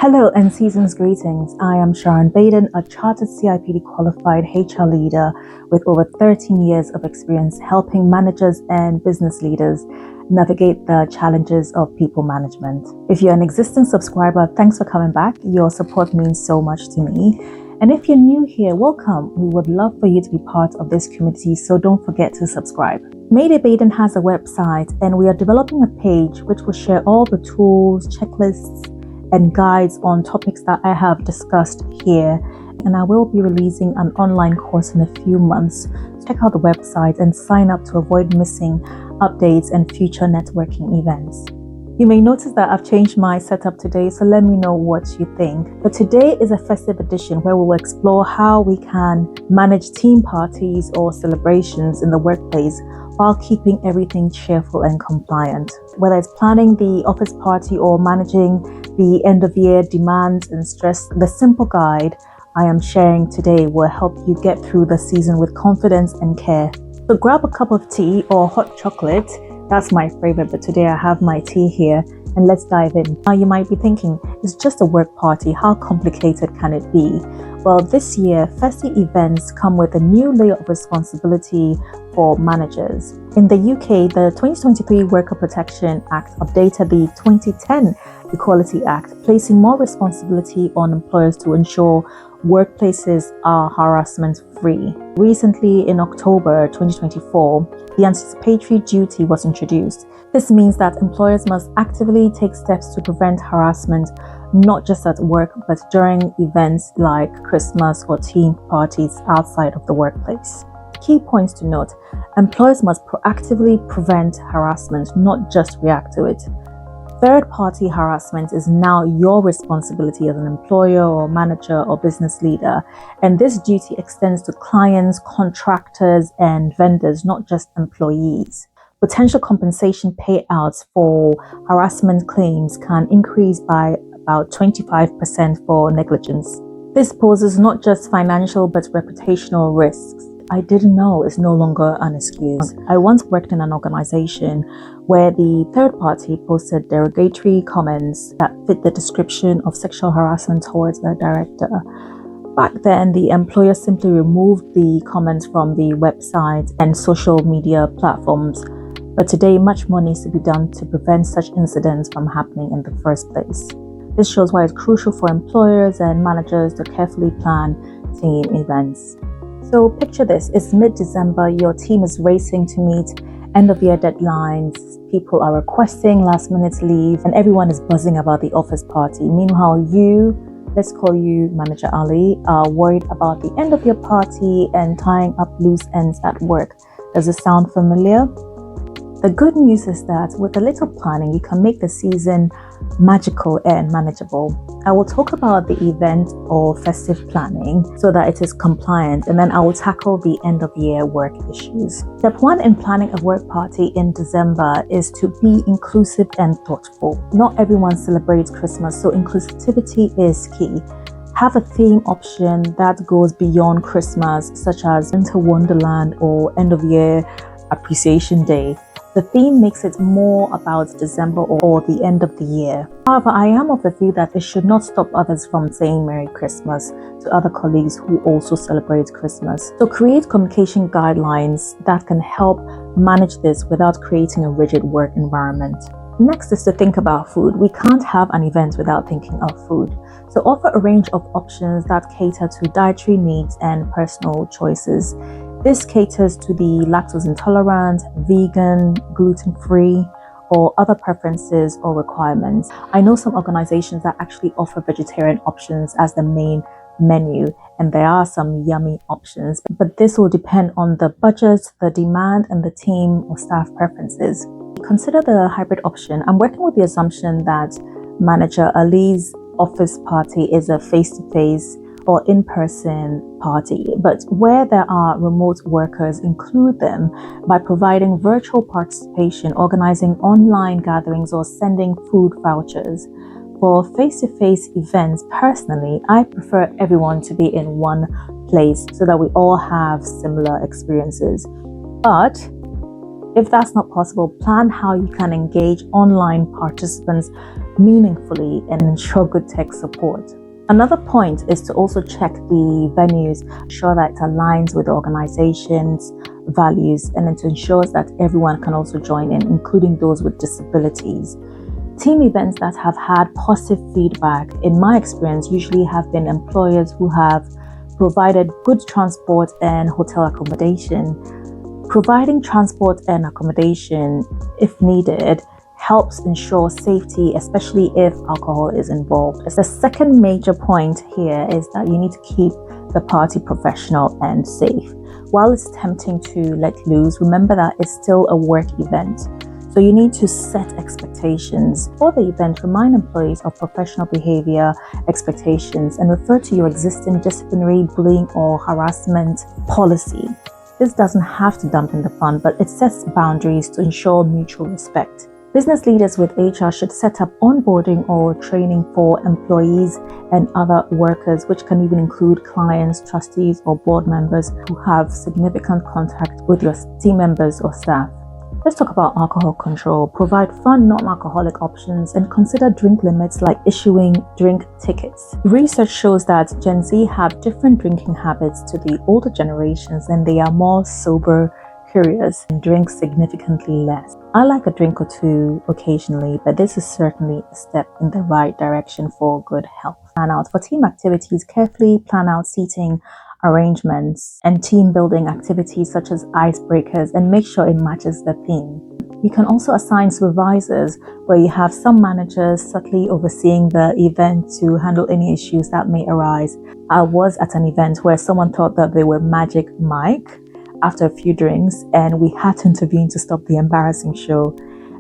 Hello and season's greetings. I am Maydaybaiden, a chartered CIPD qualified HR leader with over 13 years of experience helping managers and business leaders navigate the challenges of people management. If you're an existing subscriber, thanks for coming back. Your support means so much to me. And if you're new here, welcome. We would love for you to be part of this community, so don't forget to subscribe. Maydaybaiden has a website and we are developing a page which will share all the tools, checklists, and guides on topics that I have discussed here. And I will be releasing an online course in a few months. Check out the website and sign up to avoid missing updates and future networking events. You may notice that I've changed my setup today, so let me know what you think. But today is a festive edition where we will explore how we can manage team parties or celebrations in the workplace while keeping everything cheerful and compliant. Whether it's planning the office party or managing the end of year demands and stress, the simple guide I am sharing today will help you get through the season with confidence and care. So grab a cup of tea or hot chocolate. That's my favorite, but today I have my tea here and let's dive in. Now you might be thinking, it's just a work party. How complicated can it be? Well, this year, festive events come with a new layer of responsibility for managers. In the UK, the 2023 Worker Protection Act updated the 2010 Equality Act, placing more responsibility on employers to ensure workplaces are harassment-free. Recently, in October 2024, the anticipatory duty was introduced. This means that employers must actively take steps to prevent harassment, not just at work, but during events like Christmas or team parties outside of the workplace. Key points to note: employers must proactively prevent harassment, not just react to it. Third-party harassment is now your responsibility as an employer or manager or business leader, and this duty extends to clients, contractors, and vendors, not just employees. Potential compensation payouts for harassment claims can increase by about 25% for negligence. This poses not just financial but reputational risks. I didn't know is no longer an excuse. I once worked in an organization where the third party posted derogatory comments that fit the description of sexual harassment towards the director. Back then, the employer simply removed the comments from the website and social media platforms. But today, much more needs to be done to prevent such incidents from happening in the first place. This shows why it's crucial for employers and managers to carefully plan team events. So picture this, it's mid-December, your team is racing to meet end-of-year deadlines, people are requesting last-minute leave, and everyone is buzzing about the office party. Meanwhile, you, let's call you Manager Ali, are worried about the end-of-year party and tying up loose ends at work. Does it sound familiar? The good news is that with a little planning, you can make the season magical and manageable. I will talk about the event or festive planning so that it is compliant, and then I will tackle the end of year work issues. Step 1 in planning a work party in December is to be inclusive and thoughtful. Not everyone celebrates Christmas, so inclusivity is key. Have a theme option that goes beyond Christmas, such as Winter Wonderland or End of Year Appreciation Day. The theme makes it more about December or the end of the year. However, I am of the view that it should not stop others from saying Merry Christmas to other colleagues who also celebrate Christmas. So create communication guidelines that can help manage this without creating a rigid work environment. Next is to think about food. We can't have an event without thinking of food. So offer a range of options that cater to dietary needs and personal choices. This caters to the lactose intolerant, vegan, gluten-free, or other preferences or requirements. I know some organizations that actually offer vegetarian options as the main menu, and there are some yummy options, but this will depend on the budget, the demand, and the team or staff preferences. Consider the hybrid option. I'm working with the assumption that Manager Ali's office party is a face-to-face or in-person party, but where there are remote workers, include them by providing virtual participation, organizing online gatherings, or sending food vouchers. For face-to-face events, personally, I prefer everyone to be in one place so that we all have similar experiences. But if that's not possible, plan how you can engage online participants meaningfully and ensure good tech support. Another point is to also check the venues, ensure that it aligns with the organization's values, and then to ensure that everyone can also join in, including those with disabilities. Team events that have had positive feedback, in my experience, usually have been employers who have provided good transport and hotel accommodation. Providing transport and accommodation, if needed, helps ensure safety, especially if alcohol is involved. The second major point here is that you need to keep the party professional and safe. While it's tempting to let loose, remember that it's still a work event. So you need to set expectations. For the event, remind employees of professional behavior expectations and refer to your existing disciplinary, bullying, or harassment policy. This doesn't have to dampen the fun, but it sets boundaries to ensure mutual respect. Business leaders with HR should set up onboarding or training for employees and other workers, which can even include clients, trustees, or board members who have significant contact with your team members or staff. Let's talk about alcohol control. Provide fun, non-alcoholic options and consider drink limits like issuing drink tickets. Research shows that Gen Z have different drinking habits to the older generations, and they are more sober, curious, and drink significantly less. I like a drink or two occasionally, but this is certainly a step in the right direction for good health. Plan out for team activities. Carefully plan out seating arrangements and team building activities such as icebreakers, and make sure it matches the theme. You can also assign supervisors, where you have some managers subtly overseeing the event to handle any issues that may arise. I was at an event where someone thought that they were Magic Mike after a few drinks, and we had to intervene to stop the embarrassing show.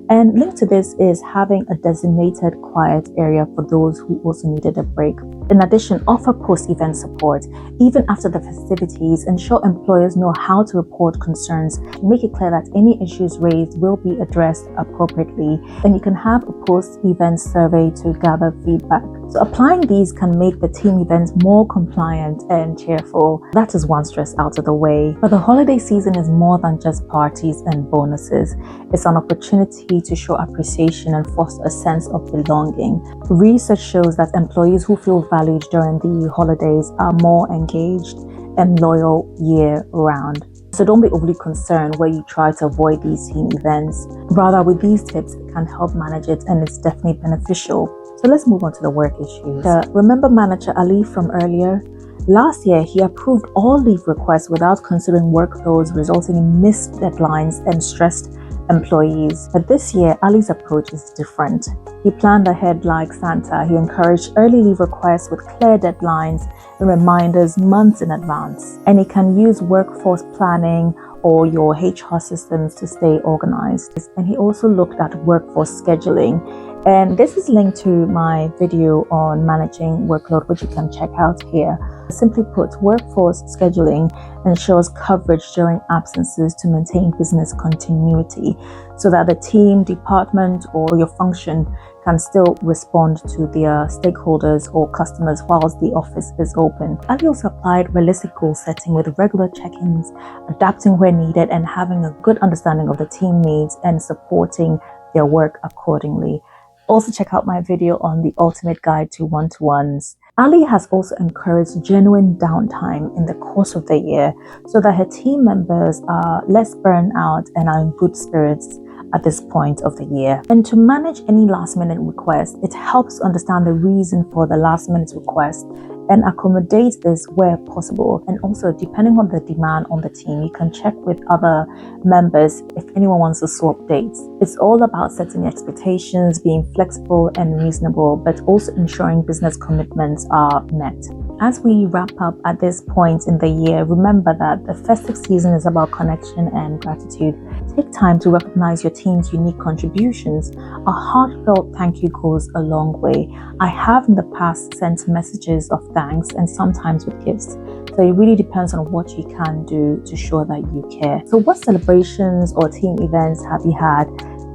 And linked to this is having a designated quiet area for those who also needed a break. In addition, offer post-event support. Even after the festivities, ensure employers know how to report concerns. Make it clear that any issues raised will be addressed appropriately. And you can have a post-event survey to gather feedback. So applying these can make the team events more compliant and cheerful. That is one stress out of the way. But the holiday season is more than just parties and bonuses. It's an opportunity to show appreciation and foster a sense of belonging. Research shows that employees who feel valued during the holidays are more engaged and loyal year-round. So don't be overly concerned where you try to avoid these team events. Rather, with these tips, it can help manage it, and it's definitely beneficial. So let's move on to the work issues. Remember manager Ali from earlier? Last year, he approved all leave requests without considering workloads, resulting in missed deadlines and stressed employees. But this year, Ali's approach is different. He planned ahead like Santa. He encouraged early leave requests with clear deadlines and reminders months in advance. And he can use workforce planning or your HR systems to stay organized. And he also looked at workforce scheduling. And this is linked to my video on managing workload, which you can check out here. Simply put, workforce scheduling ensures coverage during absences to maintain business continuity so that the team, department, or your function can still respond to their stakeholders or customers whilst the office is open. Ali also applied realistic goal setting with regular check-ins, adapting where needed, and having a good understanding of the team needs and supporting their work accordingly. Also check out my video on the ultimate guide to one-to-ones. Ali has also encouraged genuine downtime in the course of the year so that her team members are less burnt out and are in good spirits at this point of the year. And to manage any last-minute request, it helps understand the reason for the last-minute request and accommodate this where possible. And also, depending on the demand on the team, you can check with other members if anyone wants to swap dates. It's all about setting expectations, being flexible and reasonable, but also ensuring business commitments are met. As we wrap up at this point in the year, remember that the festive season is about connection and gratitude. Take time to recognize your team's unique contributions. A heartfelt thank you goes a long way. I have in the past sent messages of thanks and sometimes with gifts. So it really depends on what you can do to show that you care. So what celebrations or team events have you had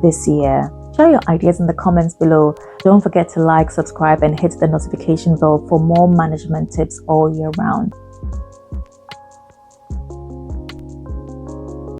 this year? Share your ideas in the comments below. Don't forget to like, subscribe, and hit the notification bell for more management tips all year round.